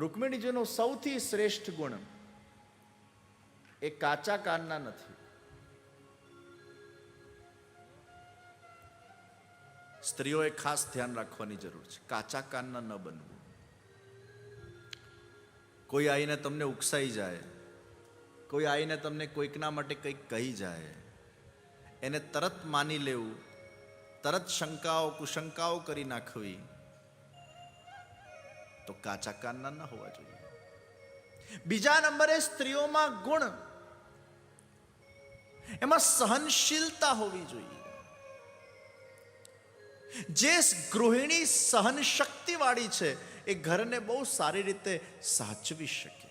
રૂકમિણીજીનો સૌથી શ્રેષ્ઠ ગુણ એ કાચા કાનના નથી. સ્ત્રીઓએ ખાસ ધ્યાન રાખવાની જરૂર છે, કાચા કાનના ન બનવું. કોઈ આવીને તમને ઉકસાઈ જાય, કોઈ આવીને તમને કોઈકના માટે કંઈક કહી જાય, એને તરત માની લેવું, તરત શંકાઓ કુશંકાઓ કરી નાખવી, તો કાચા કાનના ન હોવા જોઈએ. બીજા નંબરે સ્ત્રીઓમાં ગુણ, એમાં સહનશીલતા હોવી જોઈએ. જે ગૃહિણી સહન શક્તિ વાળી છે એ ઘરને બહુ સારી રીતે સાચવી શકે.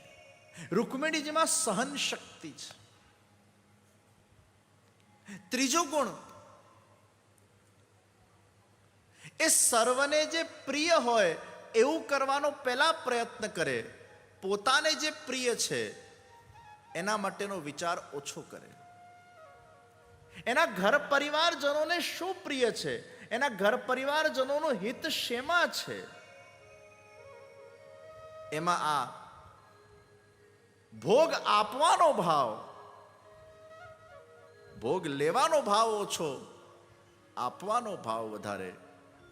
રૂકમિણીજીમાં સહન શક્તિ છે. ત્રીજો ગુણ, એ સર્વને જે પ્રિય હોય એવું કરવાનો પહેલા પ્રયત્ન કરે, પોતાને જે પ્રિય છે એના માટેનો વિચાર ઓછો કરે. એના ઘર પરિવારજનોને શું પ્રિય છે, એના ઘર પરિવારજનોનું હિત શેમાં છે, એમાં આ ભોગ આપવાનો ભાવ, ભોગ લેવાનો ભાવ ઓછો, આપવાનો ભાવ વધારે.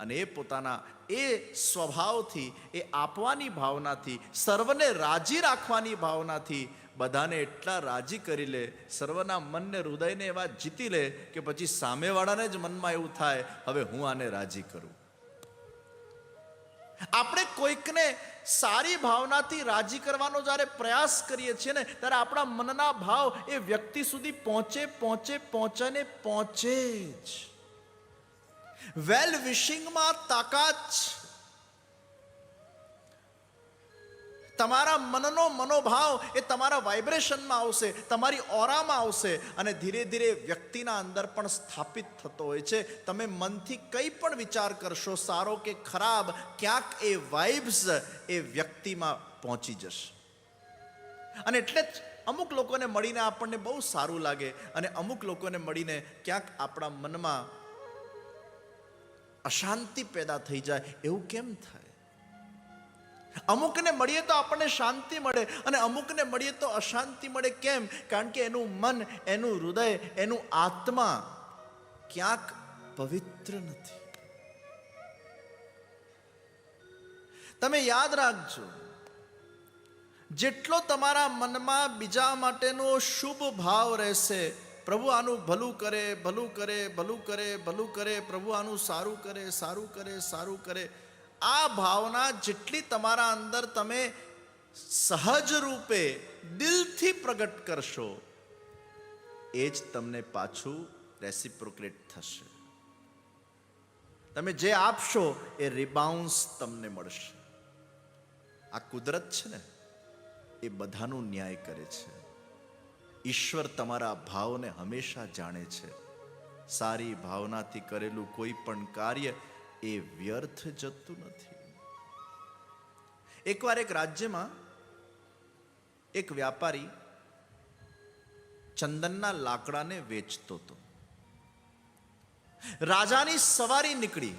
અને એ પોતાના એ સ્વભાવથી, એ આપવાની ભાવનાથી, સર્વને રાજી રાખવાની ભાવનાથી બધાને એટલા રાજી કરી લે, સર્વના મનને હૃદયને એવા જીતી લે કે પછી સામેવાળાને જ મનમાં એવું થાય હવે હું આને રાજી કરું. આપણે કોઈકને સારી ભાવનાથી રાજી કરવાનો જ્યારે પ્રયાસ કરીએ છીએ ને, ત્યારે આપણા મનના ભાવ એ વ્યક્તિ સુધી પહોંચે ને પહોંચે જ. વેલ વિશિંગમાં તાકાત છે. તમારા મનનો મનોભાવ એ તમારા વાઇબ્રેશનમાં આવશે, તમારી ઓરામાં આવશે અને ધીરે ધીરે વ્યક્તિના અંદર પણ સ્થાપિત થતો હોય છે. તમે મનથી કંઈ પણ વિચાર કરશો, સારો કે ખરાબ, ક્યાંક એ વાઇબ્સ એ વ્યક્તિમાં પહોંચી જશે. અને એટલે જ અમુક લોકોને મળીને આપણને બહુ સારું લાગે અને અમુક લોકોને મળીને ક્યાંક આપણા મનમાં અશાંતિ પેદા થઈ જાય. એવું કેમ થાય? અમુકને મળીએ તો આપણને શાંતિ મળે અને અમુકને મળીએ તો અશાંતિ મળે. કેમ? કારણ કે એનું મન, એનું હૃદય, એનું આત્મા ક્યાંક પવિત્ર નથી. તમે યાદ રાખજો, જેટલો તમારા મનમાં બીજા માટેનો શુભ ભાવ રહેશે, પ્રભુ આનું ભલું કરે, ભલું કરે, ભલું કરે, ભલું કરે, પ્રભુ આનું સારું કરે, સારું કરે, સારું કરે, આ ભાવના જેટલી તમારા અંદર તમે સહજ રૂપે દિલથી પ્રગટ કરશો, એ જ તમને પાછું રેસિપ્રોકેટ થશે. તમે જે આપશો એ રિબાઉન્સ તમને મળશે. આ કુદરત છે ને, એ બધાનું ન્યાય કરે છે. ઈશ્વર તમારા ભાવને હંમેશા જાણે છે. સારી ભાવનાથી કરેલું કોઈ પણ કાર્ય એ વ્યર્થ જતું નથી. એકવાર એક રાજ્યમાં એક વ્યાપારી ચંદનના લાકડાને વેચતો હતો. રાજાની સવારી નીકળી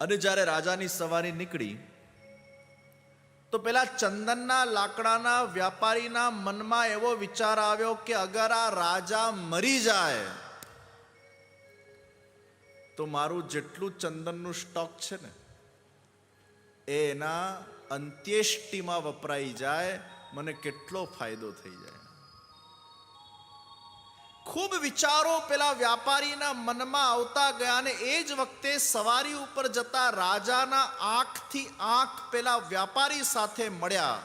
અને જ્યારે રાજાની સવારી નીકળી તો પેલા ચંદનના લાકડાના વ્યાપારીના મનમાં એવો વિચાર આવ્યો કે અગર આ રાજા મરી જાય તો મારું જેટલું ચંદનનું સ્ટોક છે ને એ એના અંત્યેષ્ટિમાં વપરાઈ જાય, મને કેટલો ફાયદો થઈ જાય. ખૂબ વિચારો પેલા વ્યાપારીના મનમાં આવતા ગયા અને એ જ વખતે સવારી ઉપર જતા રાજાના આંખથી આંખ પેલા વ્યાપારી સાથે મળ્યા.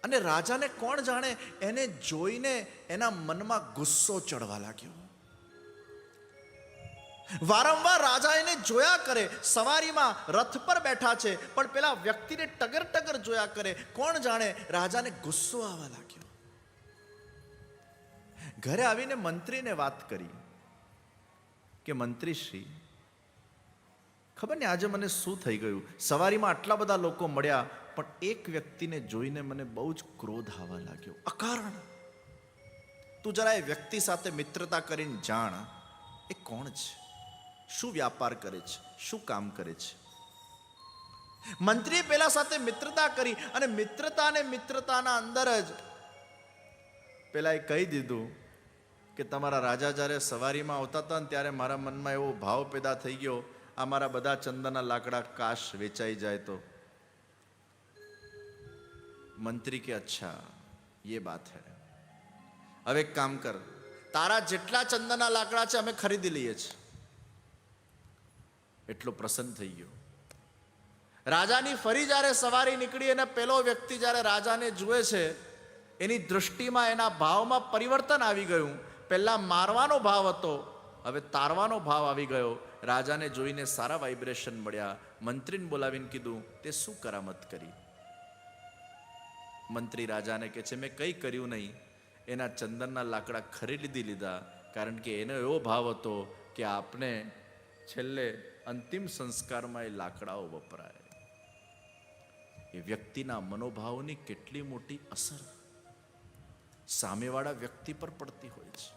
અને રાજાને કોણ જાણે, એને જોઈને એના મનમાં ગુસ્સો ચડવા લાગ્યો. વારંવાર રાજા એને જોયા કરે, સવારીમાં રથ પર બેઠા છે પણ પેલા વ્યક્તિને ટગર ટગર જોયા કરે. કોણ જાણે રાજાને ગુસ્સો આવવા લાગ્યો. ઘરે આવીને મંત્રીને વાત કરી કે મંત્રીશ્રી, ખબર ને આજે મને શું થઈ ગયું, સવારીમાં આટલા બધા લોકો મળ્યા પણ એક વ્યક્તિને જોઈને મને બહુ જ ક્રોધ આવવા લાગ્યો, અકારણ. તું જરા એ વ્યક્તિ સાથે મિત્રતા કરીને જાણ, એ કોણ છે, શું વ્યાપાર કરે છે, શું કામ કરે છે. મંત્રીએ પેલા સાથે મિત્રતા કરી અને મિત્રતાના અંદર જ પેલાએ કહી દીધું કે તમારા રાજા જ્યારે સવારીમાં આવતા હતા ને ત્યારે મારા મનમાં એવો ભાવ પેદા થઈ ગયો, આ મારા બધા ચંદનના લાકડા કાશ વેચાઈ જાય તો. મંત્રી કે અચ્છા ये बात है, હવે એક કામ કર, તારા જેટલા ચંદનના લાકડા છે અમે ખરીદી લઈએ છીએ. એટલો પ્રસન્ન થઈ ગયો. રાજાની ફરી જ્યારે સવારી નીકળી અને પેલો વ્યક્તિ જ્યારે રાજાને જુએ છે, એની દૃષ્ટિમાં એના ભાવમાં પરિવર્તન આવી ગયું. પહેલા મારવાનો ભાવ હતો, હવે તારવાનો ભાવ આવી ગયો. રાજાને જોઈને સારા વાઇબ્રેશન મળ્યા. મંત્રીને બોલાવીને કીધું, તે શું કરામત કરી? મંત્રી રાજાને કહે છે, મેં કંઈ કર્યું નહીં, એના ચંદનના લાકડા ખરીદી લીધા, કારણ કે એનો એવો ભાવ હતો કે આપને છેલ્લે અંતિમ સંસ્કારમાં એ લાકડાઓ વપરાય. એ વ્યક્તિના મનોભાવની કેટલી મોટી અસર સામેવાળા વ્યક્તિ પર પડતી હોય છે.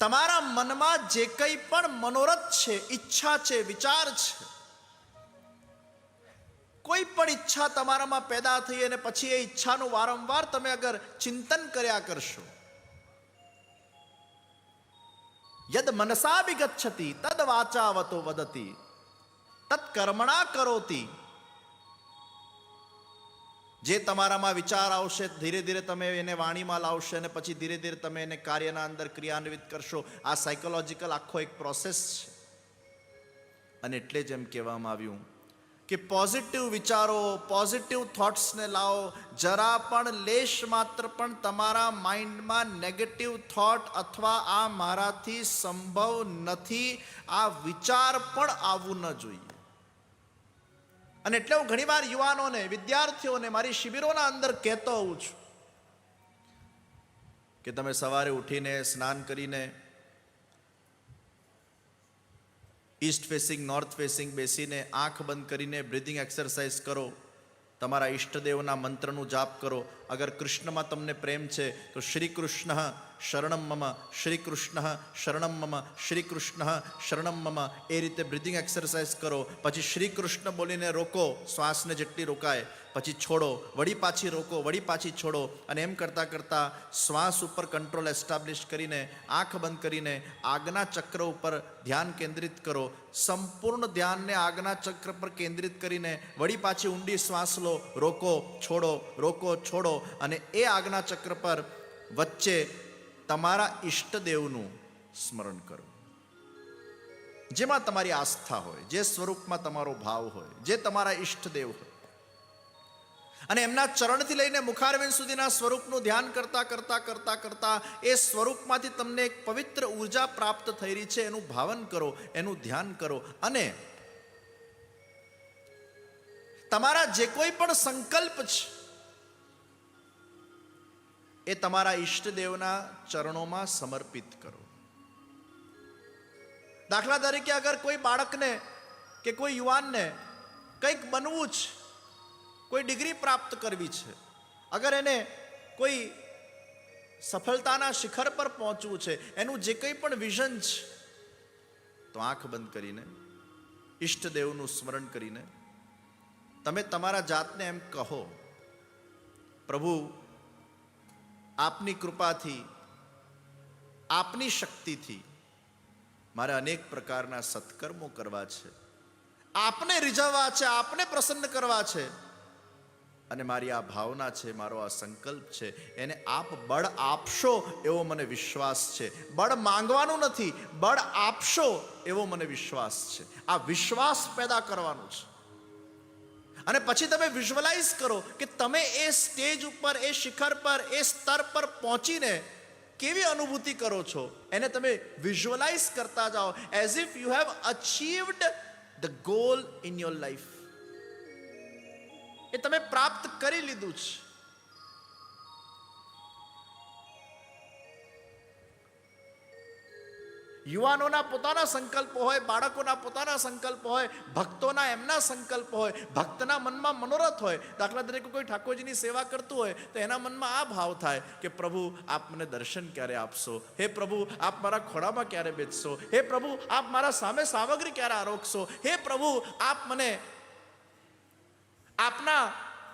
તમારા મનમાં જે કંઈ પણ મનોરથ છે, ઈચ્છા છે, વિચાર છે, કોઈ પણ ઈચ્છા તમારામાં પેદા થઈ અને પછી એ ઈચ્છાનું વારંવાર તમે અગર ચિંતન કર્યા કરશો, યદ મનસા વિગચ્છતિ તદ વાચાવતો વદતિ તત્ કર્મણા કરોતિ. જે તમારામાં વિચાર આવશે, ધીરે ધીરે તમે એને વાણીમાં લાવશે અને પછી ધીરે ધીરે તમે એને કાર્યના અંદર ક્રિયાન્વિત કરશો. આ સાયકોલોજીકલ આખો એક પ્રોસેસ છે. અને એટલે જ એમ કહેવામાં આવ્યું કે પોઝિટિવ વિચારો, પોઝિટિવ થોટ્સને લાવો. જરા પણ લેશ માત્ર પણ તમારા માઇન્ડમાં નેગેટિવ થોટ અથવા આ મારાથી સંભવ નથી આ વિચાર પણ આવવું ન જોઈએ. અને એટલે હું ઘણીવાર યુવાનોને, વિદ્યાર્થીઓને મારી શિબિરોના અંદર કહેતો હોઉં છું કે તમે સવારે ઉઠીને સ્નાન કરીને ઈસ્ટ ફેસિંગ, નોર્થ ફેસિંગ બેસીને આંખ બંધ કરીને બ્રીધિંગ એક્સરસાઇઝ કરો. તમારા ઈષ્ટદેવના મંત્રનું જાપ કરો. અગર કૃષ્ણમાં તમને પ્રેમ છે તો શ્રી કૃષ્ણ શરણમ મમ, શ્રી કૃષ્ણ શરણમ મમ, શ્રી કૃષ્ણ શરણમ મમ, એ રીતે બ્રીધિંગ એક્સરસાઇઝ કરો. પછી શ્રી કૃષ્ણ બોલીને રોકો, શ્વાસને જેટલી રોકાય, પછી છોડો, વળી પાછી રોકો, વળી પાછી છોડો. અને એમ કરતાં કરતાં શ્વાસ ઉપર કંટ્રોલ એસ્ટાબ્લિશ કરીને આંખ બંધ કરીને આજ્ઞા ચક્ર ઉપર ધ્યાન કેન્દ્રિત કરો. સંપૂર્ણ ધ્યાનને આજ્ઞા ચક્ર પર કેન્દ્રિત કરીને વળી પાછી ઊંડી શ્વાસ લો, રોકો, છોડો, રોકો, છોડો. અને એ આજ્ઞા ચક્ર પર વચ્ચે તમારા ઈષ્ટદેવનું સ્મરણ કરો, જેમાં તમારી આસ્થા હોય, જે સ્વરૂપમાં તમારો ભાવ હોય, જે તમારા ઈષ્ટદેવ હોય. અને એમના ચરણથી લઈને મુખારવિંદ સુધીના સ્વરૂપનું ધ્યાન કરતા કરતા કરતા કરતા એ સ્વરૂપમાંથી તમને એક પવિત્ર ઉર્જા પ્રાપ્ત થઈ રહી છે એનું ભાવન કરો, એનું ધ્યાન કરો. અને તમારા જે કોઈ પણ સંકલ્પ છે એ તમારા ઈષ્ટદેવના ચરણોમાં સમર્પિત કરો. દાખલા તરીકે અગર કોઈ બાળકને કે કોઈ યુવાનને કંઈક બનવું છે, કોઈ ડિગ્રી પ્રાપ્ત કરવી છે, અગર એને કોઈ સફળતાના શિખર પર પહોંચવું છે, એનું જે કંઈ પણ વિઝન છે, તો આંખ બંધ કરીને ઈષ્ટદેવનું સ્મરણ કરીને તમે તમારા જાતને એમ કહો, પ્રભુ આપની કૃપાથી, આપની શક્તિથી મારે અનેક પ્રકારના સત્કર્મો કરવા છે, આપને રીઝવવા છે, આપને પ્રસન્ન કરવા છે. અને મારી આ ભાવના છે, મારો આ સંકલ્પ છે, એને આપ બળ આપશો એવો મને વિશ્વાસ છે. બળ માંગવાનું નથી, બળ આપશો એવો મને વિશ્વાસ છે. આ વિશ્વાસ પેદા કરવાનું છે. અને પછી તમે વિઝ્યુઅલાઇઝ કરો કે તમે એ સ્ટેજ ઉપર, એ શિખર પર, એ સ્તર પર પહોંચીને કેવી અનુભૂતિ કરો છો, એને તમે વિઝ્યુઅલાઇઝ કરતા જાઓ, as if you have achieved the goal in your life. એ તમે પ્રાપ્ત કરી લીધું છે. યુવાનોના પોતાના સંકલ્પો હોય, બાળકોના પોતાના સંકલ્પ હોય, ભક્તોના એમના સંકલ્પ હોય, ભક્તના મનમાં મનોરથ હોય. દાખલા તરીકે કોઈ ઠાકોરજીની સેવા કરતું હોય તો એના મનમાં આ ભાવ થાય કે પ્રભુ આપ મને દર્શન ક્યારે આપશો, હે પ્રભુ આપ મારા ખોળામાં ક્યારે બેસશો, હે પ્રભુ આપ મારા સામે સામગ્રી ક્યારે આરોગશો, હે પ્રભુ આપ મને આપના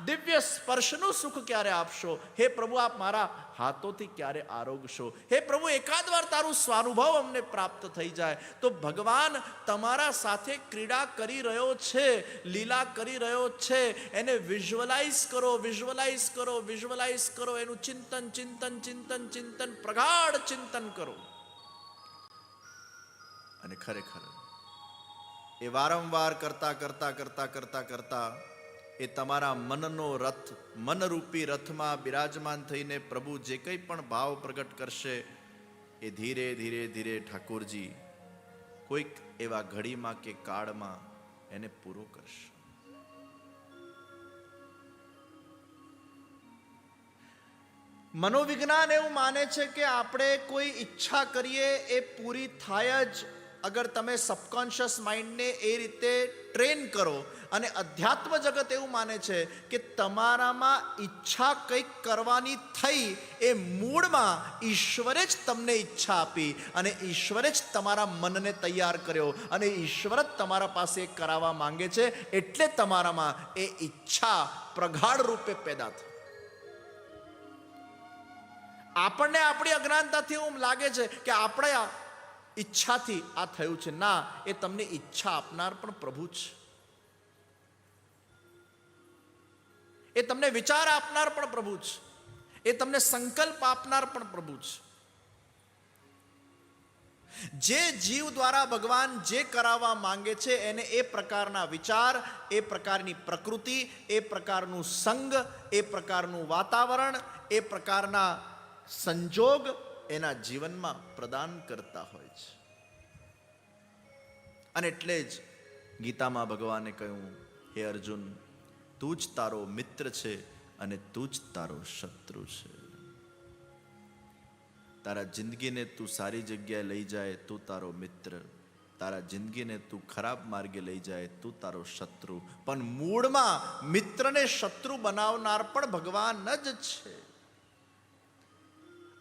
દિવ્ય સ્પર્શનું સુખ ક્યારે આપશો, હે પ્રભુ આપ મારા હાથોથી ક્યારે આરોગશો, હે પ્રભુ એકાદ વાર તારું સ્વાનુભવ અમને પ્રાપ્ત થઈ જાય. તો ભગવાન તમારા સાથે ક્રીડા કરી રહ્યો છે, લીલા કરી રહ્યો છે. એને વિઝ્યુઅલાઇઝ કરો, વિઝ્યુઅલાઇઝ કરો, વિઝ્યુઅલાઇઝ કરો. એનું ચિંતન ચિંતન ચિંતન ચિંતન પ્રગાઢ ચિંતન કરો. અને ખરેખર એ વારંવાર કરતા કરતા કરતા કરતા કરતા એ તમારા મનનો રથ, મનરૂપી રથમાં બિરાજમાન થઈને પ્રભુ જે કંઈ પણ ભાવ પ્રગટ કરશે એ ધીરે ધીરે ધીરે ઠાકોરજી કોઈક એવા ઘડીમાં કે કાળમાં એને પૂરો કરશે. મનોવિજ્ઞાન એવું માને છે કે આપણે કોઈ ઈચ્છા કરીએ એ પૂરી થાય જ અગર તમે સબકોન્શિયસ માઇન્ડને એ રીતે ટ્રેન કરો. અને અધ્યાત્મ જગત એવું માને છે કે તમારામાં ઈચ્છા કંઈક કરવાની થઈ એ મૂળમાં ઈશ્વરે જ તમને ઈચ્છા આપી અને ઈશ્વરે જ તમારા મનને તૈયાર કર્યો અને ઈશ્વર જ તમારા પાસે કરાવવા માંગે છે. એટલે તમારામાં એ ઈચ્છા પ્રગાઢ રૂપે પેદા થઈ. આપણને આપણી અજ્ઞાનતાથી એવું લાગે છે કે આપણે ઈચ્છાથી આ થયું છે. ના, એ તમને ઈચ્છા આપનાર પણ પ્રભુ છે. એ તમને વિચાર આપનાર પણ પ્રભુ છે. એ તમને સંકલ્પ આપનાર પણ પ્રભુ છે. જે જીવ દ્વારા ભગવાન જે કરાવવા માંગે છે એને એ પ્રકારના વિચાર, એ પ્રકારની પ્રકૃતિ, એ પ્રકારનું સંગ, એ પ્રકારનું વાતાવરણ, એ પ્રકારના સંજોગ એના જીવનમાં પ્રદાન કરતા હોય છે. અને એટલે જ ગીતામાં ભગવાને કહ્યું, હે અર્જુન, તું જ તારો મિત્ર છે અને તું જ તારો શત્રુ છે. તારા જિંદગીને તું સારી જગ્યાએ લઈ જાય તું તારો મિત્ર, તારા જિંદગીને તું ખરાબ માર્ગે લઈ જાય તું તારો શત્રુ. પણ મૂળમાં મિત્રને શત્રુ બનાવનાર પણ ભગવાન જ છે.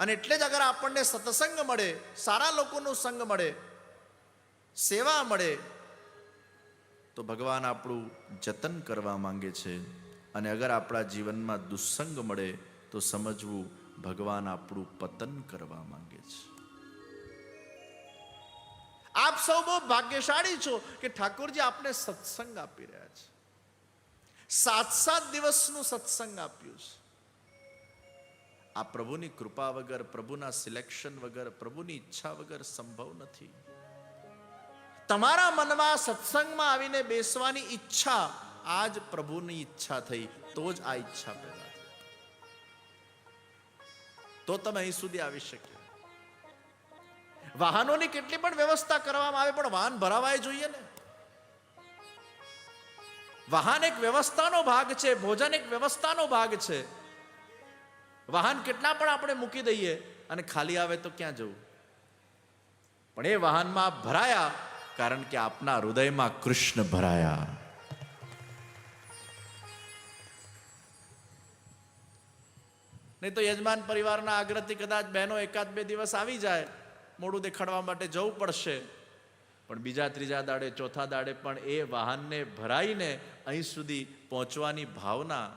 અને એટલે જ અગર આપણને સત્સંગ મળે, સારા લોકોનો સંગ મળે, સેવા મળે, તો ભગવાન આપણું જતન કરવા માંગે છે. અને અગર આપણા જીવનમાં દુસ્સંગ મળે તો સમજવું ભગવાન આપણું પતન કરવા માંગે છે. આપ સૌ બહુ ભાગ્યશાળી છો કે ઠાકોરજી આપને સત્સંગ આપી રહ્યા છે. 7 દિવસનું સત્સંગ આપ્યું છે. આ પ્રભુની કૃપા વગર, પ્રભુના સિલેક્શન વગર, પ્રભુની ઈચ્છા વગર સંભવ નથી. તમારા મનમાં સત્સંગમાં આવીને બેસવાની ઈચ્છા આજ પ્રભુની ઈચ્છા થઈ, તો જ આ ઈચ્છા પેદા થઈ, તો તમે અહીં સુધી આવી શક્યા. વાહનોની કેટલી પણ વ્યવસ્થા કરવામાં આવે પણ વાહન ભરાવાય જોઈએ ને. વાહન એક વ્યવસ્થાનો ભાગ છે, ભોજન એક વ્યવસ્થાનો ભાગ છે. વાહન કેટલા પણ આપણે મૂકી દઈએ અને ખાલી આવે તો ક્યાં જવું? પણ એ વાહનમાં ભરાયા કારણ કે આપના હૃદયમાં કૃષ્ણ ભરાયા. નહીં તો યજમાન પરિવારના આગ્રહથી કદાચ બહેનો 1-2 દિવસ આવી જાય, મોડું દેખાડવા માટે જવું પડશે, પણ બીજા ત્રીજા દાડે, ચોથા દાડે પણ એ વાહનને ભરાઈને અહીં સુધી પહોંચવાની ભાવના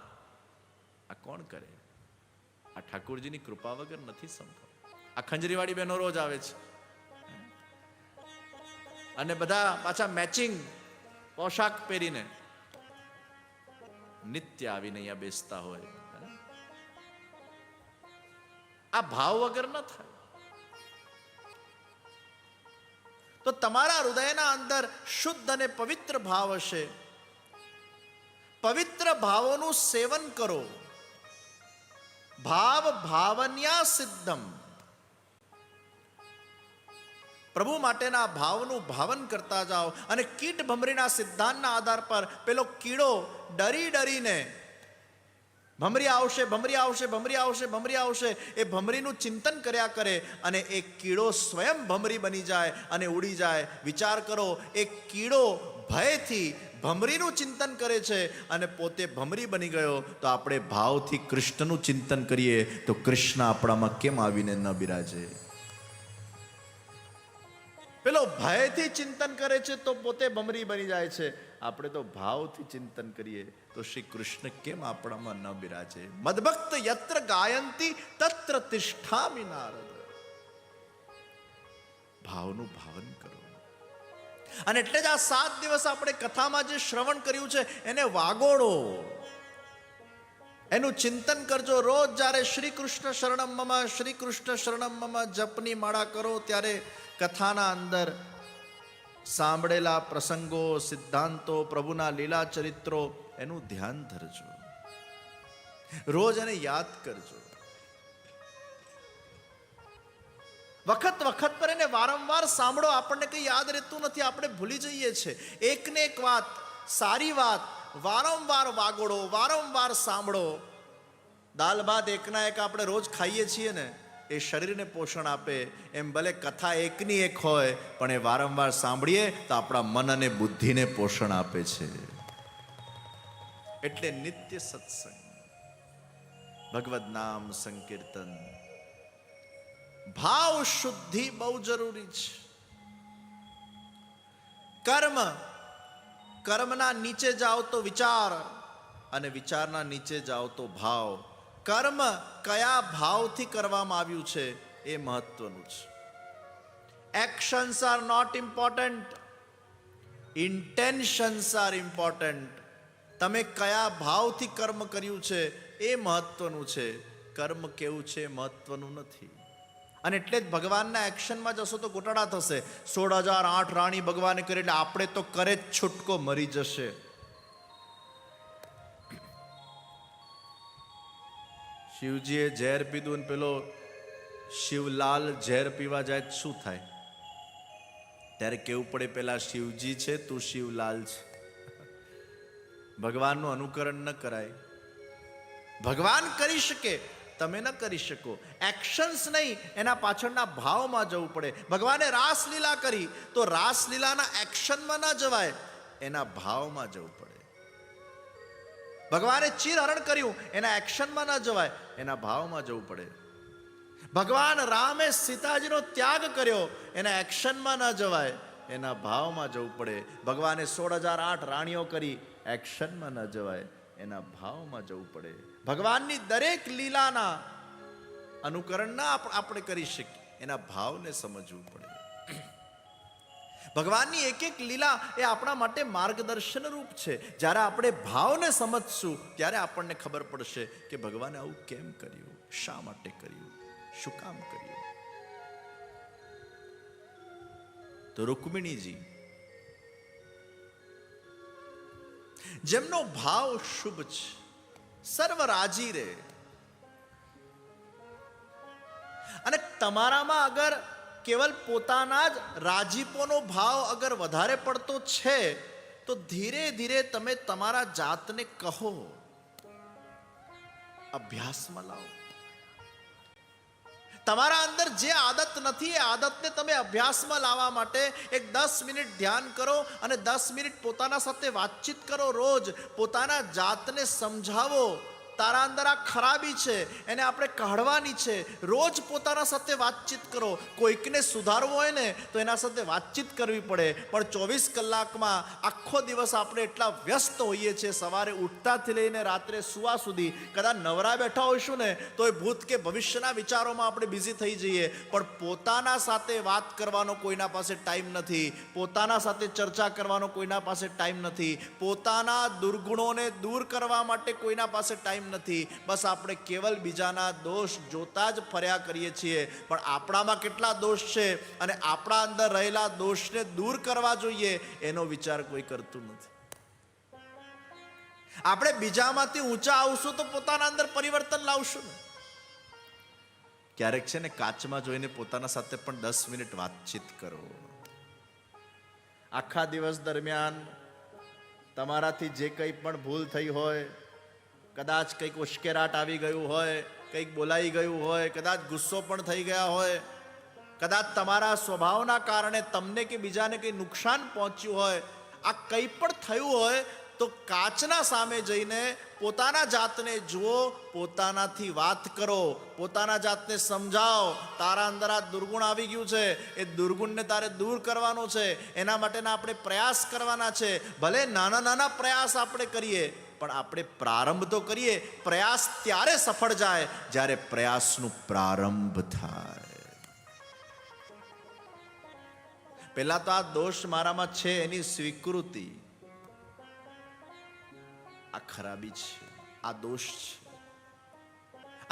આ કોણ કરે? આ ઠાકોરજીની કૃપા વગર નથી સંભવ. આ ખંજરીવાળી બહેનો રોજ આવે છે અને બધા પાછા મેચિંગ પોશાક પહેરીને નિત્ય આવીને અહીંયા બેસતા હોય. આ ભાવ વગર ન થાય. તો તમારા હૃદયના અંદર શુદ્ધ અને પવિત્ર ભાવ હશે. પવિત્ર ભાવોનું સેવન કરો. ભાવ ભાવન્યા સિદ્ધમ. પ્રભુ માટેના ભાવનું ભાવન કરતા જાઓ. અને કીટ ભમરીના સિદ્ધાંતના આધાર પર પેલો કીડો ડરી ડરીને ભમરી આવશે, ભમરી આવશે, ભમરી આવશે, ભમરી આવશે. એ ભમરીનું ચિંતન કર્યા કરે અને એ કીડો સ્વયં ભમરી બની જાય અને ઉડી જાય. વિચાર કરો, એ કીડો ભયથી ભમરીનું ચિંતન કરે છે અને પોતે ભમરી બની ગયો. તો આપણે ભાવથી કૃષ્ણનું ચિંતન કરીએ તો કૃષ્ણ આપણામાં કેમ આવીને ન બિરાજે? પેલો ભયથી ચિંતન કરે છે તો પોતે ભમરી બની જાય છે. આપણે તો ભાવથી ચિંતન કરીએ તો શ્રી કૃષ્ણ કેમ આપણામાં ન બિરાજે? મદભક્ત યત્ર ગાયંતી તત્ર તિષ્ઠામિ નારદ. ભાવનું ભાવન કરો. અને એટલે જ આ 7 દિવસ આપણે કથામાં જે શ્રવણ કર્યું છે એને વાગોળો, એનું ચિંતન કરજો. રોજ જ્યારે શ્રી કૃષ્ણ શરણમ મમ, શ્રી કૃષ્ણ શરણમ મમ જપની માળા કરો ત્યારે કથાના અંદર સાંભળેલા પ્રસંગો, સિદ્ધાંતો, પ્રભુના લીલા ચરિત્રો એનું ધ્યાન ધરજો. રોજ એને યાદ કરજો. વખત વખત પર એને વારંવાર સાંભળો. આપણને કંઈ યાદ રહેતું નથી, આપણે ભૂલી જઈએ છીએ. એકને એક વાત, સારી વાત વારંવાર વાગોળો, વારંવાર સાંભળો. દાલ ભાત એકના એક આપણે રોજ ખાઈએ છીએ ને, એ શરીરને પોષણ આપે. એમ ભલે કથા એકની એક હોય પણ એ વારંવાર સાંભળીએ તો આપણા મન અને બુદ્ધિને પોષણ આપે છે. એટલે નિત્ય સત્સંગ, ભગવદ નામ સંકીર્તન, ભાવ શુદ્ધિ બહુ જરૂરી છે. કર્મ, કર્મના નીચે જાઓ તો વિચાર, અને વિચારના નીચે જાઓ તો ભાવ. કર્મ કયા ભાવથી કરવામાં આવ્યું છે એ મહત્વનું છે. Actions are not important, intentions are important. તમે કયા ભાવથી કર્મ કર્યું છે એ મહત્વનું છે. કર્મ કેવું છે મહત્વનું નથી. અને એટલે જ ભગવાનના એક્શનમાં જશો તો ગોટાળા થશે. 16,008 રાણી ભગવાને કરી એટલે આપણે તો કરે જ છૂટકો મરી જશે. શિવજીએ ઝેર પીધું ને પેલો શિવલાલ ઝેર પીવા જાય શું થાય? ત્યારે કેવું પડે, પેલા શિવજી છે, તું શિવલાલ છે. ભગવાનનું અનુકરણ ન કરાય. ભગવાન કરી શકે, તમે ન કરી શકો. એક્શન્સ નહીં, એના પાછળના ભાવમાં જવું પડે. ભગવાને રાસલીલા કરી તો રાસલીલાના એક્શનમાં ન જવાય, એના ભાવમાં જવું પડે. ભગવાને ચીરહરણ કર્યું, એના એક્શનમાં ન જવાય, એના ભાવમાં જવું પડે. ભગવાન રામે સીતાજીનો ત્યાગ કર્યો, એના એક્શનમાં ન જવાય, એના ભાવમાં જવું પડે. ભગવાને 16,008 રાણીઓ કરી, એક્શનમાં ન જવાય, એના ભાવમાં જવું પડે. ભગવાનની દરેક લીલાના અનુકરણ ના આપણે કરી શકીએ, એના ભાવને સમજવું પડે. ભગવાનની એક એક લીલા એ આપણા માટે માર્ગદર્શન રૂપ છે. જ્યારે આપણે ભાવને સમજશું ત્યારે આપણને ખબર પડશે કે ભગવાને આવું કેમ કર્યું, શા માટે કર્યું, શું કામ કર્યું. તો રૂકમિણીજી, જેમનો ભાવ શુભ છે, સર્વ રાજી રે. અને તમારામાં અગર કેવલ પોતાના જ રાજીપોનો ભાવ અગર વધારે પડતો છે તો ધીરે ધીરે તમે તમારા જાતને કહો, અભ્યાસમાં લાવો. તમારા અંદર જે આદત નથી એ આદતને તમે અભ્યાસમાં લાવવા માટે એક 10 મિનિટ ધ્યાન કરો અને 10 મિનિટ પોતાના સાથે વાતચીત કરો. રોજ પોતાના જાતને સમજાવો, તારા અંદર આ ખરાબી છે, એને આપણે કાઢવાની છે. રોજ પોતાના સાથે વાતચીત કરો. કોઈકને સુધારવો હોય ને તો એના સાથે વાતચીત કરવી પડે. પણ 24 કલાકમાં આખો દિવસ આપણે એટલા વ્યસ્ત હોઈએ છીએ, સવારે ઉઠતાથી લઈને રાત્રે સુવા સુધી કદાચ નવરા બેઠા હોઈશું ને તો એ ભૂત કે ભવિષ્યના વિચારોમાં આપણે બિઝી થઈ જઈએ. પણ પોતાના સાથે વાત કરવાનો કોઈના પાસે ટાઈમ નથી, પોતાના સાથે ચર્ચા કરવાનો કોઈના પાસે ટાઈમ નથી, પોતાના દુર્ગુણોને દૂર કરવા માટે કોઈના પાસે ટાઈમ નથી. બસ આપણે કેવલ બીજાના દોષ જોતા જ ફર્યા કરીએ છીએ. પણ આપણામાં કેટલા દોષ છે અને આપણા અંદર રહેલા દોષને દૂર કરવા જોઈએ એનો વિચાર કોઈ કરતું નથી. આપણે બીજામાંથી ઊંચા આવશું તો પોતાના અંદર પરિવર્તન લાવશું ને. ક્યારેક છે ને કાચમાં જોઈને પોતાના સાથે પણ 10 મિનિટ વાતચીત કરો. આખા દિવસ દરમિયાન તમારાથી જે કંઈ પણ ભૂલ થઈ હોય કદાચ કંઈક ઉશ્કેરાટ આવી ગયું હોય, કંઈક બોલાઈ ગયું હોય, કદાચ ગુસ્સો પણ થઈ ગયા હોય, કદાચ તમારા સ્વભાવના કારણે તમને કે બીજાને કંઈ નુકસાન પહોંચ્યું હોય, આ કંઈ પણ થયું હોય તો કાચના સામે જઈને પોતાના જાતને જુઓ, પોતાનાથી વાત કરો, પોતાના જાતને સમજાવો. તારા અંદર આ દુર્ગુણ આવી ગયું છે, એ દુર્ગુણને તારે દૂર કરવાનો છે, એના માટેના આપણે પ્રયાસ કરવાના છે. ભલે નાના નાના પ્રયાસ આપણે કરીએ, પણ આપણે પ્રારંભ તો કરીએ. પ્રયાસ ત્યારે સફળ જાય જ્યારે પ્રયાસનું પ્રારંભ થાય. પહેલા તો આ દોષ મારામાં છે એની સ્વીકૃતિ. આ ખરાબી છે, આ દોષ છે.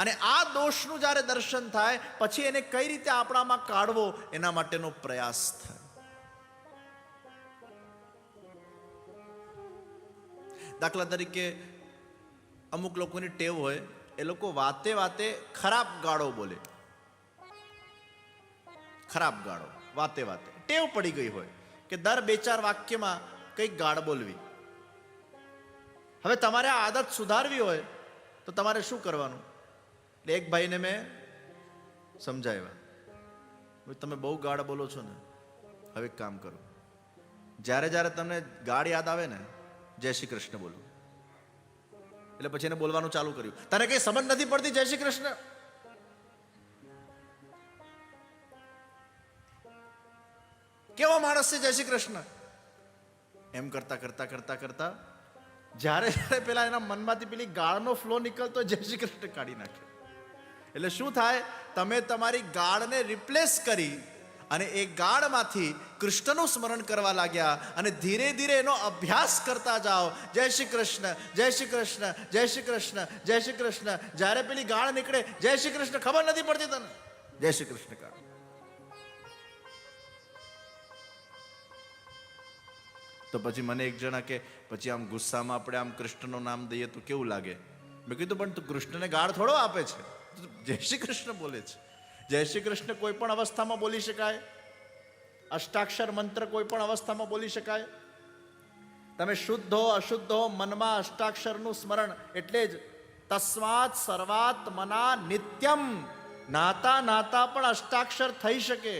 અને આ દોષનું જ્યારે દર્શન થાય પછી એને કઈ રીતે આપણામાં કાઢવો એના માટેનો પ્રયાસ થાય. દાખલા તરીકે અમુક લોકોની ટેવ હોય, એ લોકો વાતે વાતે ખરાબ ગાળો બોલે. ખરાબ ગાળો વાતે વાતે ટેવ પડી ગઈ હોય કે દર 2-4 વાક્યમાં કંઈક ગાળ બોલવી. હવે તમારે આ આદત સુધારવી હોય તો તમારે શું કરવાનું? એટલે એક ભાઈને મેં સમજાવ્યા, તમે બહુ ગાળ બોલો છો ને, હવે એક કામ કરો, જ્યારે જ્યારે તમને ગાળ યાદ આવે ને, જય શ્રી કૃષ્ણ બોલો. એટલે પછી એને બોલવાનું ચાલુ કર્યું. તને કઈ સમજ નથી પડતી જય શ્રી કૃષ્ણ? કેવો માણસ છે જય શ્રી કૃષ્ણ? એમ કરતા કરતા કરતા કરતા જ્યારે જ્યારે પેલા એના મનમાંથી પેલી ગાળનો ફ્લો નીકળતો, જય શ્રી કૃષ્ણ કાઢી નાખે. એટલે શું થાય? તમે તમારી ગાળને રિપ્લેસ કરી અને એ ગાળમાંથી કૃષ્ણનું સ્મરણ કરવા લાગ્યા અને ધીરે ધીરે એનો અભ્યાસ કરતા જાઓ. જય શ્રી કૃષ્ણ, જય શ્રી કૃષ્ણ, જય શ્રી કૃષ્ણ, જય શ્રી કૃષ્ણ. જ્યારે પેલી ગાળ નીકળે, જય શ્રી કૃષ્ણ, ખબર નથી પડતી તને, જય શ્રી કૃષ્ણ કાઢ. તો પછી મને એક જણા કે પછી આમ ગુસ્સામાં આપણે આમ કૃષ્ણનું નામ દઈએ તો કેવું લાગે? મેં કીધું પણ તું કૃષ્ણને ગાળ થોડો આપે છે, જય શ્રી કૃષ્ણ બોલે છે. જય શ્રી કૃષ્ણ કોઈ પણ અવસ્થામાં બોલી શકાય. અષ્ટાક્ષર મંત્ર કોઈ પણ અવસ્થામાં બોલી શકાય. તમે શુદ્ધ હો અશુદ્ધ હો, મનમાં અષ્ટાક્ષરનું સ્મરણ. એટલે જ તસ્માત સર્વાત મના નિત્યમ, નાતા નાતા પણ અષ્ટાક્ષર થઈ શકે.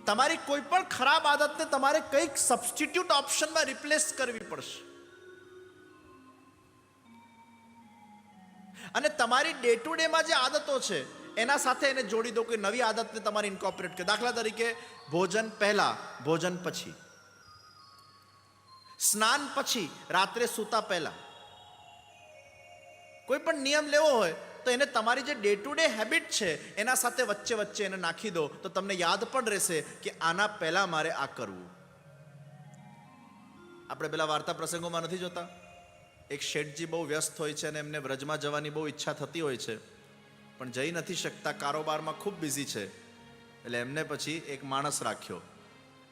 તમારી કોઈ પણ ખરાબ આદતને તમારે કંઈક સબસ્ટિટ્યુટ ઓપ્શનમાં રિપ્લેસ કરવી પડશે. અને તમારી ડે ટુ ડે માં જે આદતો છે એના સાથે એને જોડી દો. કોઈ નવી આદતને તમારે ઇન્કોર્પોરેટ કરો. દાખલા તરીકે ભોજન પહેલા, ભોજન પછી, સ્નાન પછી, રાત્રે સૂતા પહેલા. કોઈ પણ નિયમ લેવો હોય તો એને તમારી જે ડે ટુ ડે હેબિટ છે એના સાથે વચ્ચે વચ્ચે એને નાખી દો, તો તમને યાદ પણ રહેશે કે આના પહેલા મારે આ કરવું. આપણે પેલા વાર્તા પ્રસંગોમાં નથી જોતા, એક શેઠજી બહુ વ્યસ્ત હોય છે અને એમને વ્રજમાં જવાની બહુ ઈચ્છા થતી હોય છે, પણ જઈ નથી શકતા, કારોબારમાં ખૂબ બિઝી છે. એટલે એમને પછી એક માણસ રાખ્યો.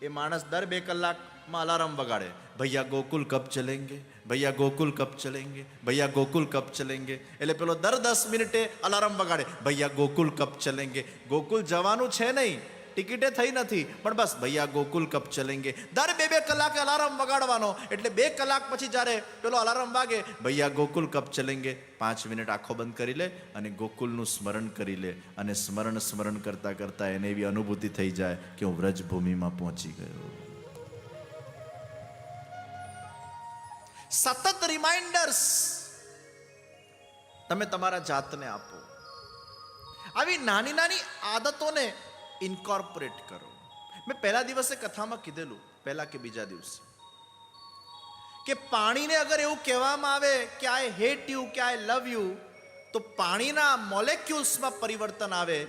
એ માણસ દર 2 કલાકમાં અલાર્મ વગાડે, ભૈયા ગોકુલ કબ ચલેંગે, ભૈયા ગોકુલ કબ ચલેંગે, ભૈયા ગોકુલ કબ ચલેંગે. એટલે પેલો દર 10 મિનિટે અલાર્મ વગાડે, ભૈયા ગોકુલ કબ ચલેંગે. ગોકુલ જવાનું છે નહીં, ટિકિટે થઈ નથી, પણ બસ ભૈયા ગોકુલ કબ ચલેંગે. દર 2 કલાકે અલાર્મ વગાડવાનો. એટલે 2 કલાક પછી જ્યારે પેલો અલાર્મ વાગે, ભૈયા ગોકુલ કબ ચલેંગે, 5 મિનિટ આંખો બંધ કરી લે અને ગોકુલનું સ્મરણ કરી લે. અને સ્મરણ કરતા કરતા એને એવી અનુભૂતિ થઈ જાય કે હું વ્રજભૂમિમાં પહોંચી ગયો. સતત રિમાઇન્ડર્સ તમે તમારા જાતને આપો. આવી નાની નાની આદતોને ઇન્કોર્પોરેટ કરો. મેં પહેલા દિવસે કથામાં કીધેલું, પહેલા કે બીજા દિવસે, કે પાણીને અગર એવું કહેવામાં આવે કે આઈ હેટ યુ, કે આઈ લવ યુ, તો પાણીના મોલેક્યુલ્સમાં પરિવર્તન આવે.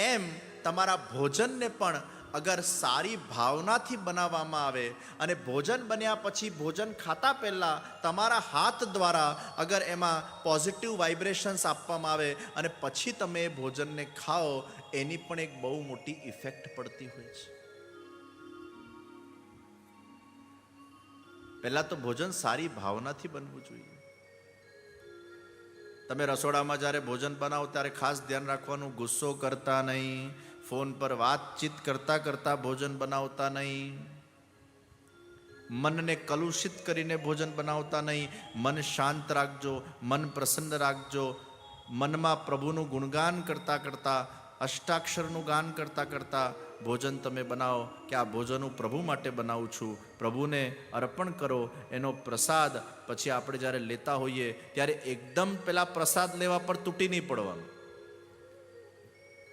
એમ તમારા ભોજનને પણ અગર સારી ભાવનાથી બનાવવામાં આવે અને ભોજન બન્યા પછી, ભોજન ખાતા પહેલા તમારા હાથ દ્વારા અગર એમાં પોઝિટિવ વાઇબ્રેશન્સ આપવામાં આવે અને પછી તમે એ ભોજનને ખાઓ, એની પણ એક બહુ મોટી ઇફેક્ટ પડતી હોય છે. પહેલા તો ભોજન સારી ભાવનાથી બનવું જોઈએ. તમે રસોડામાં જ્યારે ભોજન બનાવો ત્યારે ખાસ ધ્યાન રાખવાનું, ગુસ્સો કરતા નહીં, ફોન પર વાતચીત કરતા કરતા ભોજન બનાવતા નહીં. મનને કલુષિત કરીને ભોજન બનાવતા નહીં. મન શાંત રાખજો, મન પ્રસન્ન રાખજો. મનમાં પ્રભુનું ગુણગાન કરતાં કરતાં, અષ્ટાક્ષરનું ગાન કરતાં કરતાં ભોજન તમે બનાવો કે આ ભોજન હું પ્રભુ માટે બનાવું છું, પ્રભુને અર્પણ કરો. એનો પ્રસાદ પછી આપણે જ્યારે લેતા હોઈએ ત્યારે એકદમ પેલા પ્રસાદ લેવા પર તૂટી નહીં પડવાનું.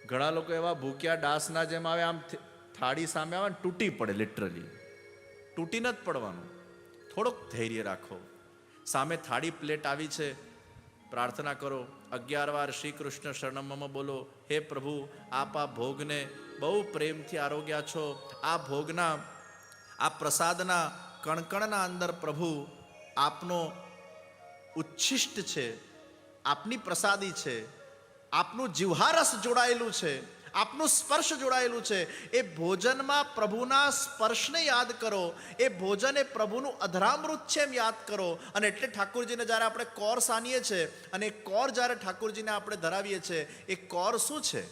ઘણા લોકો એવા ભૂખ્યા ડાસના જેમ આવે, આમ થાળી સામે આવે ને તૂટી પડે, લિટરલી તૂટી નથી પડવાનું. થોડોક ધૈર્ય રાખો. સામે થાળી પ્લેટ આવી છે, પ્રાર્થના કરો, 11 વાર શ્રી કૃષ્ણ શરણમમ બોલો. હે પ્રભુ, આપ આ ભોગને બહુ પ્રેમથી આરોગ્યા છો. આ ભોગના, આ પ્રસાદના કણકણના અંદર પ્રભુ આપનો ઉચ્છિષ્ટ છે, આપની પ્રસાદી છે, આપનું જીવહારસ જોડાયેલું છે, આપનું સ્પર્શ જોડાયેલું છે. એ ભોજનમાં પ્રભુના સ્પર્શને યાદ કરો. એ ભોજન એ પ્રભુનું અધરામૃત છે એમ યાદ કરો. અને એટલે ઠાકોરજીને જ્યારે આપણે કોર સાનીએ છીએ અને એ કોર જ્યારે ઠાકોરજીને આપણે ધરાવીએ છીએ, એ કોર શું છે?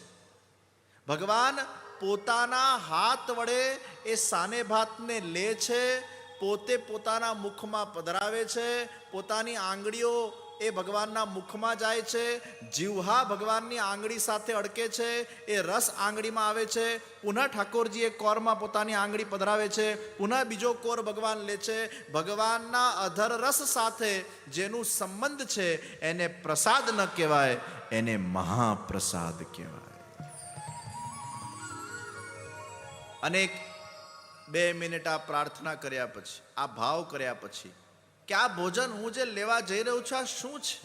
ભગવાન પોતાના હાથ વડે એ સાને ભાતને લે છે, પોતે પોતાના મુખમાં પધરાવે છે, પોતાની આંગળીઓ એ ભગવાનના મુખમાં જાય છે, જીવહા ભગવાનની આંગળી સાથે અડકે છે, એ રસ આંગળીમાં આવે છે, પુનઃ ઠાકોરજી એ કોરમાં પોતાની આંગળી પધરાવે છે, પુનઃ બીજો કોર ભગવાન લે છે. ભગવાનના અધર રસ સાથે જેનું સંબંધ છે એને પ્રસાદ ન કહેવાય, એને મહાપ્રસાદ કહેવાય. અનેક 2 મિનિટ આ પ્રાર્થના કર્યા પછી, આ ભાવ કર્યા પછી કે આ ભોજન હું જે લેવા જઈ રહ્યો છું આ શું છે?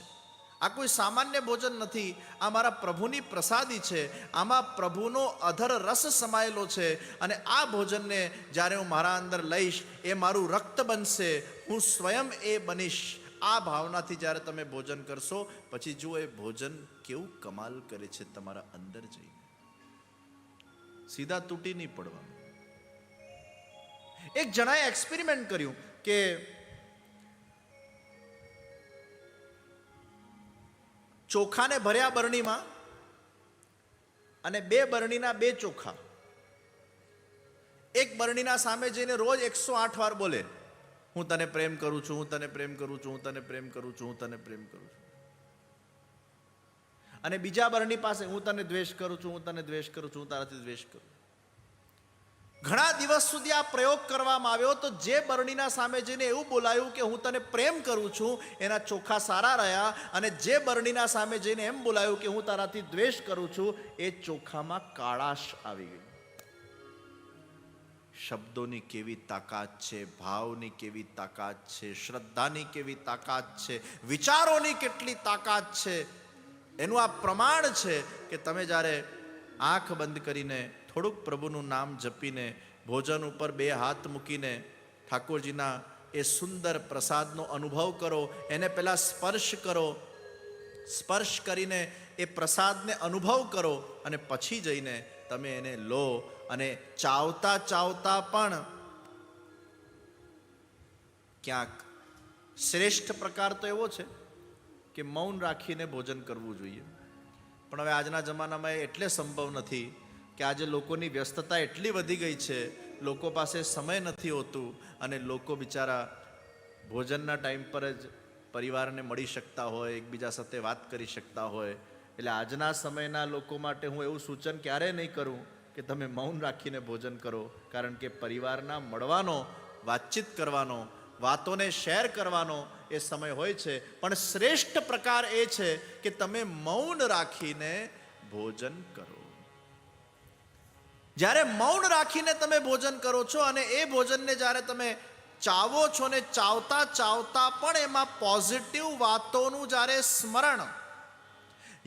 આ કોઈ સામાન્ય ભોજન નથી, આ મારા પ્રભુની પ્રસાદી છે, આમાં પ્રભુનો અધર રસ સમાયેલો છે. અને આ ભોજનને જ્યારે હું મારા અંદર લઈશ એ મારું રક્ત બનશે, હું સ્વયં એ બનીશ. આ ભાવનાથી જ્યારે તમે ભોજન કરશો પછી જુઓ એ ભોજન કેવું કમાલ કરે છે તમારા અંદર જઈને. સીધા તૂટી નહીં પડવાનું. એક જણાએ એક્સપેરિમેન્ટ કર્યું કે ચોખાને ભર્યા બરણીમાં અને 2 બરણીના 2 ચોખા. એક બરણીના સામે જઈને રોજ 108 વાર બોલે, હું તને પ્રેમ કરું છું, હું તને પ્રેમ કરું છું, હું તને પ્રેમ કરું છું, હું તને પ્રેમ કરું છું. અને બીજા બરણી પાસે, હું તને દ્વેષ કરું છું, હું તને દ્વેષ કરું છું, હું તારાથી દ્વેષ કરું. ઘણા દિવસ સુધી આ પ્રયોગ કરવામાં આવ્યો તો જે બરણીના સામે જઈને એવું બોલાયું કે હું તને પ્રેમ કરું છું, એના ચોખા સારા રહ્યા. અને જે બરણીના સામે જઈને એમ બોલાયું કે હું તારાથી દ્વેષ કરું છું, એ ચોખામાં કાળાશ આવી ગઈ. શબ્દોની કેવી તાકાત છે, ભાવની કેવી તાકાત છે, શ્રદ્ધાની કેવી તાકાત છે, વિચારોની કેટલી તાકાત છે, એનું આ પ્રમાણ છે કે તમે જ્યારે આંખ બંધ કરીને થોડુંક પ્રભુનું નામ જપીને ભોજન ઉપર 2 હાથ મૂકીને ઠાકોરજીના એ સુંદર પ્રસાદનો અનુભવ કરો, એને પહેલાં સ્પર્શ કરો, સ્પર્શ કરીને એ પ્રસાદને અનુભવ કરો અને પછી જઈને તમે એને લો. અને ચાવતા ચાવતા પણ ક્યાંક શ્રેષ્ઠ પ્રકાર તો એવો છે કે મૌન રાખીને ભોજન કરવું જોઈએ. પણ હવે આજના જમાનામાં એ એટલે સંભવ નથી કે આજે લોકોની વ્યસ્તતા એટલી વધી ગઈ છે, લોકો પાસે સમય નથી હોતું અને લોકો બિચારા ભોજનના ટાઈમ પર જ પરિવારને મળી શકતા હોય, એકબીજા સાથે વાત કરી શકતા હોય. એટલે આજના સમયના લોકો માટે હું એવું સૂચન ક્યારેય નહીં કરું કે તમે મૌન રાખીને ભોજન કરો, કારણ કે પરિવારના મળવાનો, વાતચીત કરવાનો, વાતોને શેર કરવાનો એ સમય હોય છે. પણ શ્રેષ્ઠ પ્રકાર એ છે કે તમે મૌન રાખીને ભોજન કરો. જ્યારે મૌન રાખીને તમે ભોજન કરો છો અને એ ભોજનને જ્યારે તમે ચાવો છો ને ચાવતા ચાવતા પણ એમાં પોઝિટિવ વાતોનું જ્યારે સ્મરણ,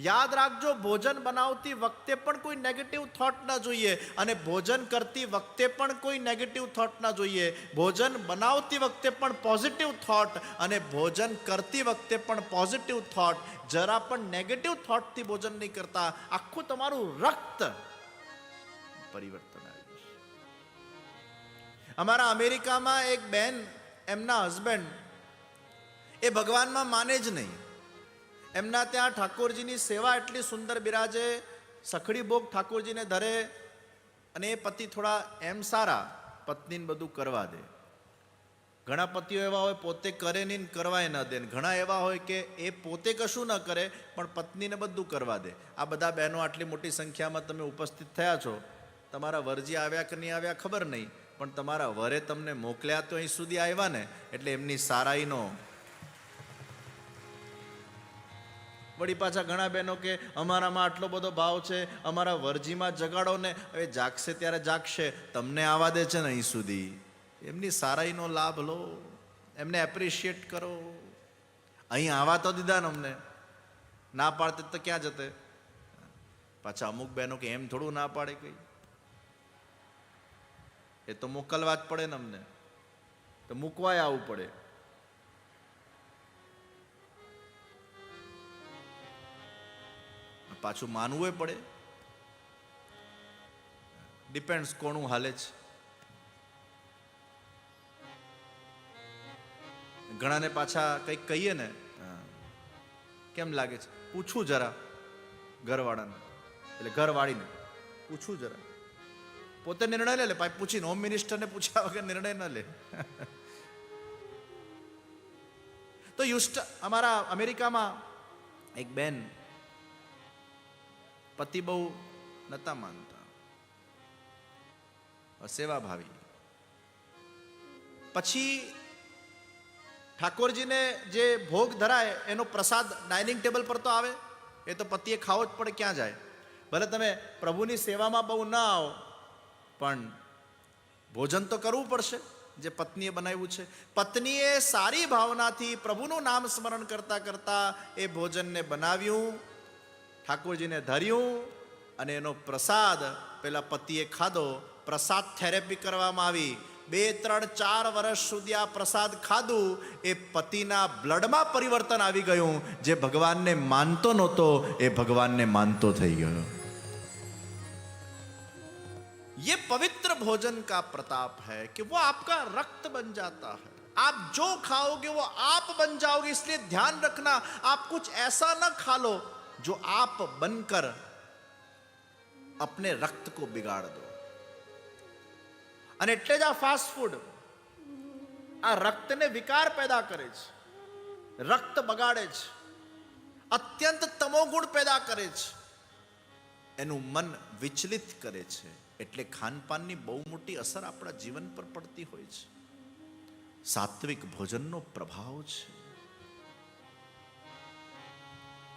યાદ રાખજો, ભોજન બનાવતી વખતે પણ કોઈ નેગેટિવ થોટ ના જોઈએ અને ભોજન કરતી વખતે પણ કોઈ નેગેટિવ થોટ ના જોઈએ. ભોજન બનાવતી વખતે પણ પોઝિટિવ થોટ અને ભોજન કરતી વખતે પણ પોઝિટિવ થોટ. જરા પણ નેગેટિવ થોટથી ભોજન નહીં કરતા, આખું તમારું રક્ત પરિવર્તન આવી જશે. અમારા અમેરિકામાં એક બેન, એમના હસબન્ડ એ ભગવાનમાં માને જ નહીં. એમના ત્યાં ઠાકોરજીની સેવા એટલી સુંદર બિરાજે, સખડી ભોગ ઠાકોરજીને ધરે અને એ પતિ થોડા એમ સારા, પત્નીને બધું કરવા દે. ઘણા પતિઓ એવા હોય પોતે કરે નહીં ને કરવાય ન દે, ઘણા એવા હોય કે એ પોતે કશું ન કરે પણ પત્નીને બધું કરવા દે. આ બધા બહેનો આટલી મોટી સંખ્યામાં તમે ઉપસ્થિત થયા છો, તમારા વરજી આવ્યા કે નહીં આવ્યા ખબર નહીં, પણ તમારા વરે તમને મોકલ્યા તો અહીં સુધી આવ્યા ને, એટલે એમની સારાઈનો. વળી પાછા ઘણા બહેનો કે અમારામાં આટલો બધો ભાવ છે, અમારા વરજીમાં જગાડો ને. હવે જાગશે ત્યારે જાગશે, તમને આવવા દે છે ને અહીં સુધી. એમની સારાઈનો લાભ લો, એમને એપ્રિશિએટ કરો. અહીં આવવા તો દીધા ને અમને, ના પાડતે તો ક્યાં જતે. પાછા અમુક બહેનો કે એમ થોડું ના પાડે કઈ, એ તો મોકલવા જ પડે ને અમને, તો મૂકવાય આવવું પડે. પાછું માનવું પડે. ડિપેન્ડ્સ કોનું હાલે છે. ઘણાને પાછા કંઈક કહીએ ને, કેમ લાગે છે પૂછવું જરા ઘરવાળાને, એટલે ઘરવાળીને પૂછવું જરા. પોતે નિર્ણય લે પાછું પૂછીને, હોમ મિનિસ્ટરને પૂછ્યા વગર નિર્ણય ન લે. તો અમારા અમેરિકામાં એક બેન, પતિ બહુ નતા માનતા, સેવાભાવી. પછી ઠાકોરજીને જે ભોગ ધરાય એનો પ્રસાદ ડાઇનિંગ ટેબલ પર તો આવે, એ તો પતિએ ખાવો જ પડે, ક્યાં જાય. ભલે તમે પ્રભુની સેવામાં બહુ ના આવો પણ ભોજન તો કરવું પડશે જે પત્નીએ બનાવ્યું છે. પત્નીએ સારી ભાવનાથી પ્રભુનું નામ સ્મરણ કરતા કરતા એ ભોજનને બનાવ્યું, ઠાકોરજીને ધર્યું, અને એનો પ્રસાદ પેલા પતિએ ખાધો. પ્રસાદ થેરેપી કરવામાં આવી. 2, 3, 4 વર્ષ સુધી આ પ્રસાદ ખાધું, એ પતિના બ્લડમાં પરિવર્તન આવી ગયું. જે ભગવાનને માનતો નહોતો એ ભગવાનને માનતો થઈ ગયો. ये पवित्र भोजन का प्रताप है कि वो आपका रक्त बन जाता है. आप जो खाओगे वो आप बन जाओगे. इसलिए ध्यान रखना, आप कुछ ऐसा न खा लो जो आप बनकर अपने रक्त को बिगाड़ दो. અને એટલે જ આ ફાસ્ટ ફૂડ આ રક્તને વિકાર પેદા કરે છે, રક્ત બગાડે છે, અત્યંત તમોગુણ પેદા કરે છે, એનું મન વિચલિત કરે છે. એટલે ખાનપાનની બહુ મોટી અસર આપણા જીવન પર પડતી હોય છે. સાત્વિક ભોજનનો પ્રભાવ છે.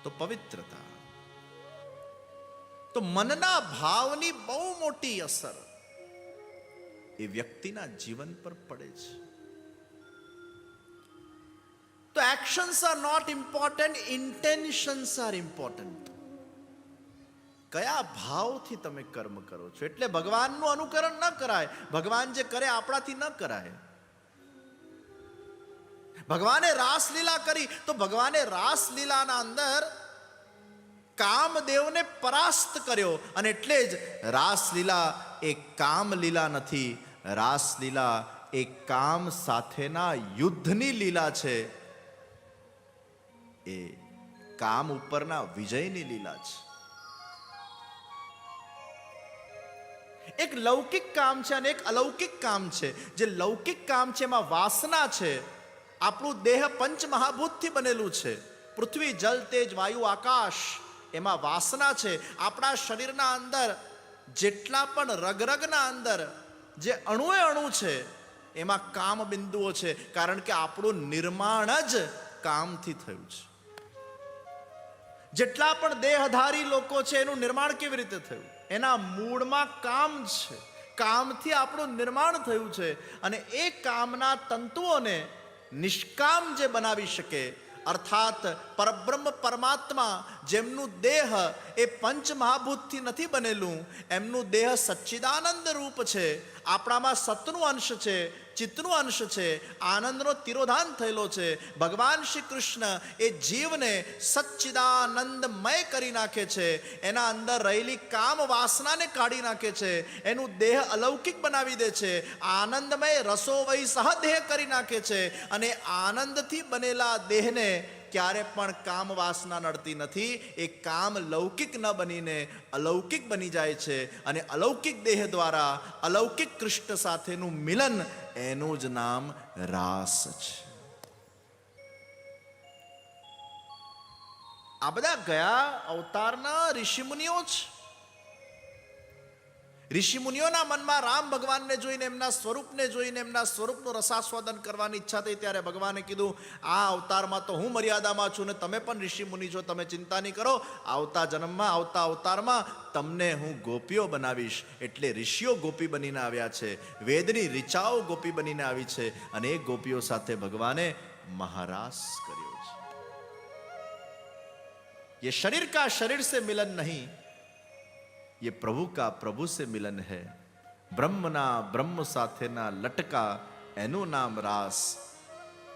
તો પવિત્રતા, તો મનના ભાવની બહુ મોટી અસર એ વ્યક્તિના જીવન પર પડે છે. તો actions are not important, intentions are important. કયા ભાવથી તમે કર્મ કરો છો. એટલે ભગવાનનું અનુકરણ ન કરાય. ભગવાન જે કરે આપણાથી ન કરાય. ભગવાને રાસલીલા કરી તો ભગવાને રાસલીલાના અંદર કામદેવને પરાસ્ત કર્યો, અને એટલે જ રાસલીલા એ કામલીલા નથી. રાસલીલા એ કામ સાથેના યુદ્ધની લીલા છે. એ કામ ઉપરના વિજયની લીલા છે. એક લૌકિક કામ છે અને એક અલૌકિક કામ છે. જે લૌકિક કામ છે એમાં વાસના છે. આપણું દેહ પંચ મહાભૂતથી બનેલું છે. પૃથ્વી, જલ, તેજ, વાયુ, આકાશ, એમાં વાસના છે. આપણા શરીરના અંદર જેટલા પણ રગરગના અંદર જે અણુએ અણુ છે એમાં કામ બિંદુઓ છે. કારણ કે આપણું નિર્માણ જ કામથી થયું છે. જેટલા પણ દેહધારી લોકો છે એનું નિર્માણ કેવી રીતે થયું? એના મૂળમાં કામ છે. કામથી આપણું નિર્માણ થયું છે. અને એ કામના તંતુઓને નિષ્કામ જે બનાવી શકે, અર્થાત પરબ્રહ્મ પરમાત્મા જેમનું દેહ એ પંચ મહાભૂતથી નથી બનેલું, એમનું દેહ સચ્ચિદાનંદ રૂપ છે. આપણામાં સતનું અંશ છે, ચિત્તનું અંશ છે, આનંદનો તિરોધાન થયેલો છે. ભગવાન શ્રી કૃષ્ણ એ જીવને સચ્ચિદાનંદમય કરી નાખે છે. એના અંદર રહેલી કામ વાસનાને કાઢી નાખે છે. એનું દેહ અલૌકિક બનાવી દે છે. આનંદમય રસો વહી સહ દેહ કરી નાખે છે. અને આનંદથી બનેલા દેહને ક્યારે પણ કામ વાસના નડતી નથી. એ કામ લૌકિક ન બનીને અલૌકિક બની જાય છે, અને અલૌકિક દેહ દ્વારા અલૌકિક કૃષ્ણ સાથેનું મિલન, એનું જ નામ રાસ છે. આ બધા ગયા અવતારના ઋષિમુનિઓ છે. ઋષિમુનિઓના મનમાં રામ ભગવાનને જોઈને, એમના સ્વરૂપને જોઈને, એમના સ્વરૂપનું રસાસ્વાદન કરવાની ઈચ્છા થઈ. ત્યારે ભગવાને કીધું, આ અવતારમાં તો હું મર્યાદામાં છું ને તમે પણ ઋષિમુનિ છો, તમે ચિંતા નહીં કરો. આવતા જન્મમાં, આવતા અવતારમાં તમને હું ગોપીઓ બનાવીશ. એટલે ઋષિઓ ગોપી બનીને આવ્યા છે, વેદની ઋચાઓ ગોપી બનીને આવી છે, અને એ ગોપીઓ સાથે ભગવાને મહારાસ કર્યો છે. ये शरीर का शरीर से मिलन नहीं, ये प्रभु का प्रभु से मिलन है. બ્રહ્મના બ્રહ્મ સાથેના લટકા, એનું નામ રાસ.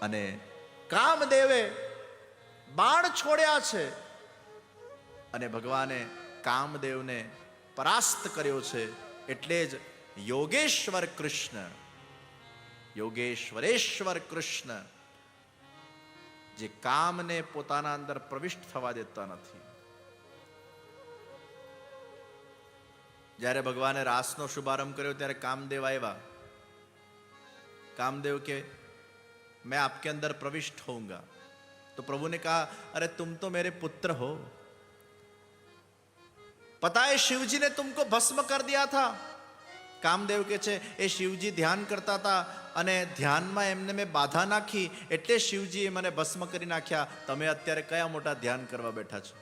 અને કામદેવે બાણ છોડ્યા છે, અને ભગવાને કામદેવને પરાસ્ત કર્યો છે. એટલે જ યોગેશ્વર કૃષ્ણ, યોગેશ્વરેશ્વર કૃષ્ણ, જે કામને પોતાના અંદર પ્રવિષ્ટ થવા દેતા નથી. જ્યારે ભગવાને રાસનો શુભારંભ કર્યો ત્યારે કામદેવ આવ્યા. कामदेव के मैं आपके अंदर प्रविष्ट होऊंगा. तो प्रभु ने कहा, अरे तुम तो मेरे पुत्र हो. पता है शिवजी ने तुमको भस्म कर दिया था. कामदेव के छे ए शिवजी ध्यान करता था અને ધ્યાનમાં એમને મેં બાધા નાખી, એટલે શિવજીએ મને ભસ્મ કરી નાખ્યા. તમે અત્યારે કયા મોટા ધ્યાન કરવા બેઠા છો?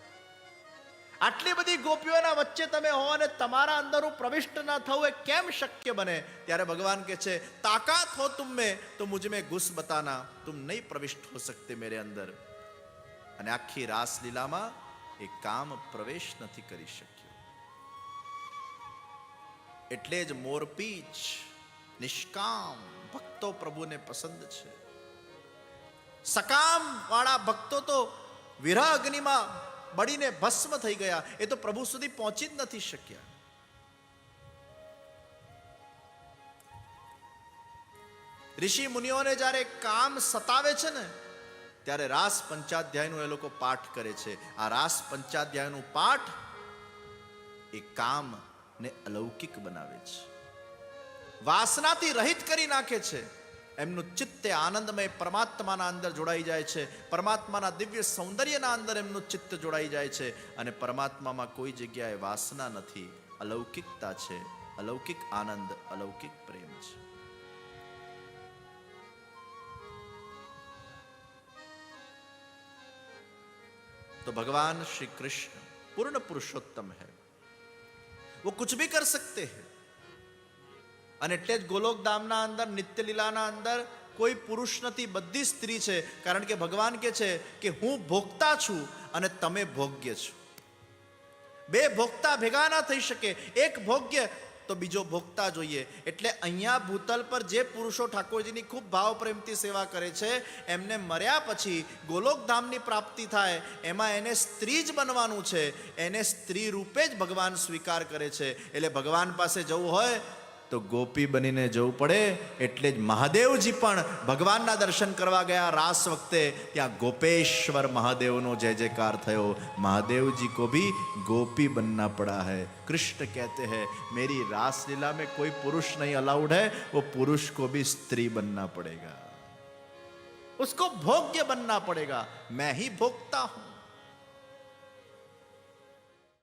આટલી બધી ગોપીઓના વચ્ચે તમે હો અને તમારા અંદર હું પ્રવિષ્ટ ના થવું, એ કેમ શક્ય બને? ત્યારે ભગવાન કહે છે, તાકાત હો તુમ મેં તો મુझ में घुस बताना, तुम नहीं प्रविष्ट हो सकते मेरे अंदर. અને આખી રાસલીલામાં એ કામ પ્રવેશ નથી કરી શક્યો. એટલે જ મોરપીચ નિષ્કામ ભક્તો પ્રભુને પસંદ છે. સકામ વાળા ભક્તો તો વિરહ અગ્નિમાં બળીને ભસ્મ થઈ ગયા. એ તો પ્રભુ સુધી પહોંચી જ નથી શક્યા. ઋષિ મુનિઓને જ્યારે કામ સતાવે છે ને, ત્યારે રાસ પંચાધ્યાયનું એ લોકો પાઠ કરે છે. આ રાસ પંચાધ્યાયનું પાઠ એ કામ ને અલૌકિક બનાવે છે, વાસનાથી રહિત કરી નાખે છે. એમનું ચિત્ત આનંદમય પરમાત્માના અંદર જોડાઈ જાય છે. પરમાત્માના દિવ્ય સૌંદર્યના અંદર એમનું ચિત્ત જોડાઈ જાય છે. અને પરમાત્મામાં કોઈ જગ્યાએ વાસના નથી, અલૌકિકતા છે, અલૌકિક આનંદ, અલૌકિક પ્રેમ છે. तो भगवान श्री कृष्ण पूर्ण पुरुषोत्तम है, वो कुछ भी कर सकते हैं. અને એટલે જ ગોલોકધામના અંદર, નિત્ય લીલાના અંદર કોઈ પુરુષ નથી, બધી સ્ત્રી છે. કારણ કે ભગવાન કહે છે કે હું ભોગતા છું અને તમે ભોગ્ય છો. બે ભોગતા ભેગા ના થઈ શકે. એક ભોગ્ય તો બીજો ભોગતા જોઈએ. એટલે અહીંયા ભૂતલ પર જે પુરુષો ઠાકોરજીની ખૂબ ભાવ પ્રેમથી સેવા કરે છે, એમને મર્યા પછી ગોલોકધામની પ્રાપ્તિ થાય, એમાં એને સ્ત્રી જ બનવાનું છે. એને સ્ત્રી રૂપે જ ભગવાન સ્વીકાર કરે છે. એટલે ભગવાન પાસે જવું હોય તો ગોપી બનીને જવું પડે. એટલે જ મહાદેવજી પણ ભગવાનના દર્શન કરવા ગયા રાસ વખતે, ત્યાં ગોપેશ્વર મહાદેવનો જય જયકાર થયો. महादेव को भी गोपी बनना पड़ा है. कृष्ण कहते हैं मेरी रासलीला में कोई पुरुष नहीं अलाउड है, वो पुरुष को भी स्त्री बनना पड़ेगा, उसको भोग्य बनना पड़ेगा. मैं ही भोगता हूं.